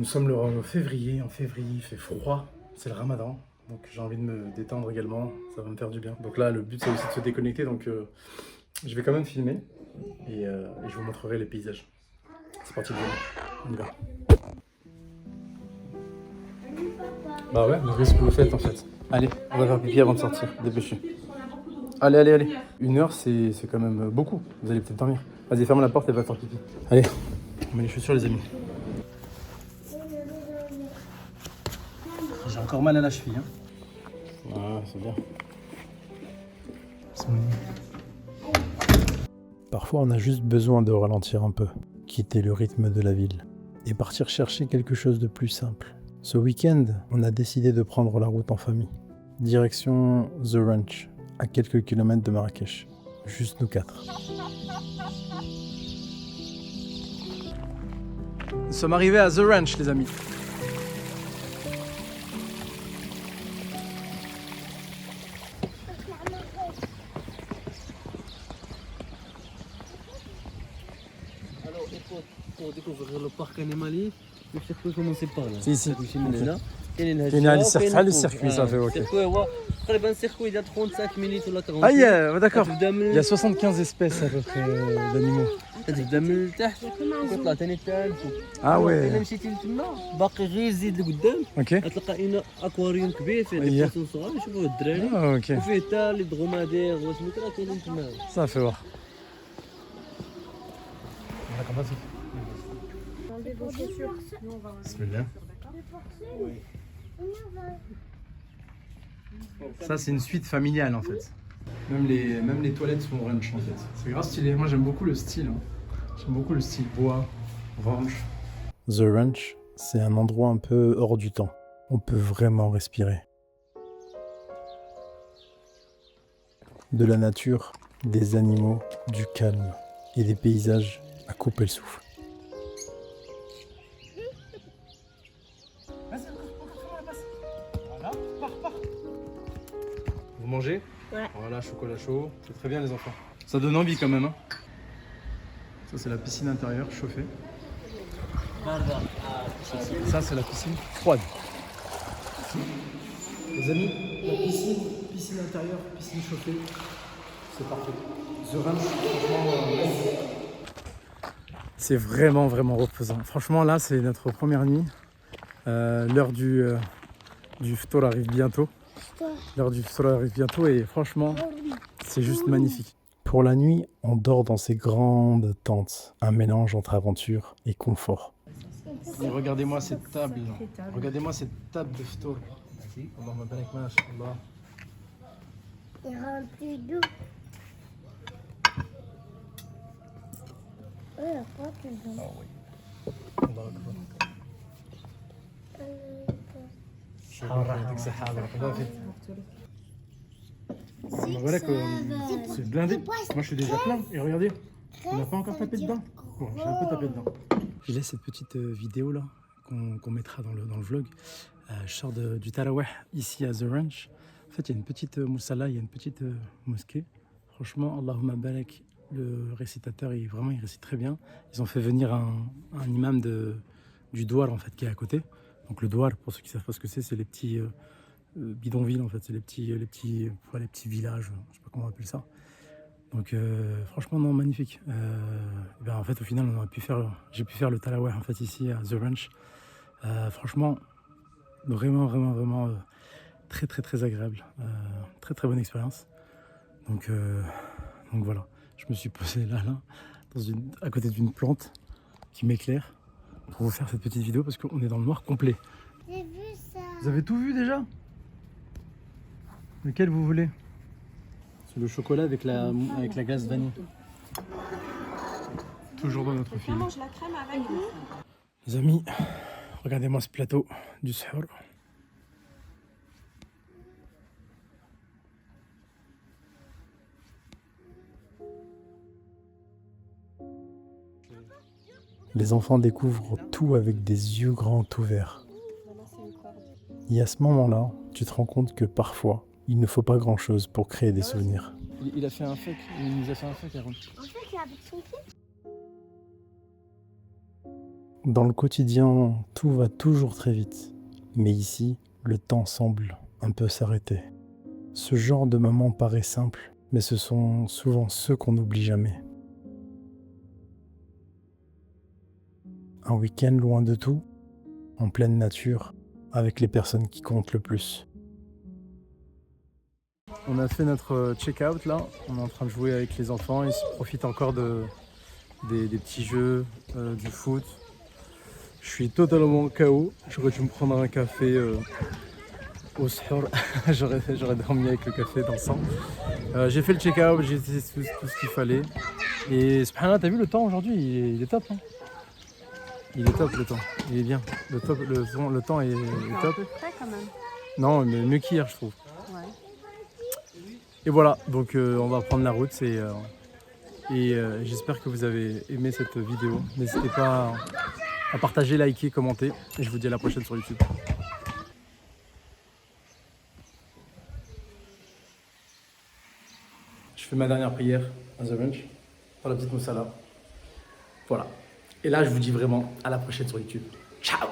sommes le février. En février, il fait froid. C'est le ramadan. Donc j'ai envie de me détendre également. Ça va me faire du bien. Donc là, le but, c'est aussi de se déconnecter. Donc je vais quand même filmer. Et je vous montrerai les paysages. C'est parti, on y va. Bah ouais, vous voyez ce que vous faites en fait. Allez, on va faire pipi avant de sortir. Dépêchez. Allez, allez, allez. 1 heure, c'est quand même beaucoup. Vous allez peut-être dormir. Vas-y, ferme la porte et va faire pipi. Allez, on met les chaussures, les amis. J'ai encore mal à la cheville. Hein. Ah, c'est bien. Parfois, on a juste besoin de ralentir un peu, quitter le rythme de la ville et partir chercher quelque chose de plus simple. Ce week-end, on a décidé de prendre la route en famille. Direction The Ranch, à quelques kilomètres de Marrakech. Juste nous 4. Nous sommes arrivés à The Ranch, les amis. Alors, écoute, pour découvrir le parc animalier, il faut commencer par là. Si, si. كاين على السيرك على السيركوي صافي اوكي. السيركوي هو تقريبا السيركوي ديال 35 مينيت ولا 40. Ah yeah, d'accord. تبدا Il y من a 75 espèces à peu près d'animaux. تبدا من التحت وتطلع ثاني حتى الفوق. Ah الا ouais. مشيتي لتما باقي غير زيد لقدام Ok. غتلقى ان اكواريوم كبير فيه دي أيه. بوسون صغار يشوفوه الدراري Ah, ok. وفيه حتى لي دغومادير وسميتو راه كاينين تما. Ça fait voir. Bismillah. Ça c'est une suite familiale en fait. Même les toilettes sont ranch en fait. C'est grave stylé. Moi j'aime beaucoup le style. Hein. J'aime beaucoup le style bois, ranch. The Ranch, c'est un endroit un peu hors du temps. On peut vraiment respirer. De la nature, des animaux, du calme et des paysages à couper le souffle. Vous mangez? Ouais. Voilà, chocolat chaud. C'est très bien les enfants. Ça donne envie quand même. Hein. Ça c'est la piscine intérieure chauffée. Ça c'est la piscine froide. Les amis, la piscine intérieure, piscine chauffée, c'est parfait. The Ranch, franchement, c'est vraiment reposant. Franchement là c'est notre première nuit. L'heure du ftour arrive bientôt. L'heure du ftour arrive bientôt et franchement c'est juste magnifique. Pour la nuit, on dort dans ces grandes tentes, un mélange entre aventure et confort. Et regardez-moi cette table, regardez-moi cette table de ftour. Allahumma barik ma sha Allah. Il remplit d'eau. Quoi tu veux? Ah oui. Allah akbar. C'est blindé. Moi je suis déjà plein. Et regardez, on n'a pas encore tapé dedans. Bon, j'ai un peu tapé dedans. Je laisse cette petite vidéo là qu'on mettra dans le vlog. Je sors du Taraweh ici à The Ranch. En fait, il y a une petite moussala, il y a une petite mosquée. Franchement, Allahumma barak, le récitateur, il récite très bien. Ils ont fait venir un imam du douar en fait qui est à côté. Donc le douar, pour ceux qui ne savent pas ce que c'est les petits bidonvilles en fait, c'est les petits villages, je sais pas comment on appelle ça. Donc franchement non, magnifique. En fait au final j'ai pu faire le Taraweh en fait ici à The Ranch. Franchement vraiment très agréable, très bonne expérience. Donc voilà, je me suis posé là à côté d'une plante qui m'éclaire pour vous faire cette petite vidéo parce qu'on est dans le noir complet. J'ai vu ça. Vous avez tout vu déjà? Lequel vous voulez? C'est le chocolat avec la glace vanille. Toujours dans notre film. Mange la crème avec. Les amis, regardez-moi ce plateau du sahur. Les enfants découvrent tout avec des yeux grands ouverts. Et à ce moment-là, tu te rends compte que parfois, il ne faut pas grand-chose pour créer des souvenirs. Il a fait un fuck, il nous a fait un fuck, Aaron. En fait, c'est avec son pied. Dans le quotidien, tout va toujours très vite. Mais ici, le temps semble un peu s'arrêter. Ce genre de moments paraît simple, mais ce sont souvent ceux qu'on n'oublie jamais. Un week-end loin de tout, en pleine nature, avec les personnes qui comptent le plus. On a fait notre check-out là, on est en train de jouer avec les enfants, ils profitent encore des petits jeux, du foot. Je suis totalement KO, j'aurais dû me prendre un café au sahur, j'aurais dormi avec le café dans le sang. J'ai fait le check-out, j'ai fait tout ce qu'il fallait. Et subhanallah, t'as vu le temps aujourd'hui, il est top. Hein, il est top le temps, il est bien. Le temps est top. Un peu frais quand même. Non, mais mieux qu'hier je trouve. Ouais. Et voilà, donc on va prendre la route et j'espère que vous avez aimé cette vidéo. N'hésitez pas à partager, liker, commenter et je vous dis à la prochaine sur YouTube. Je fais ma dernière prière à The Ranch pour la petite moussala. Voilà. Et là, je vous dis vraiment à la prochaine sur YouTube. Ciao!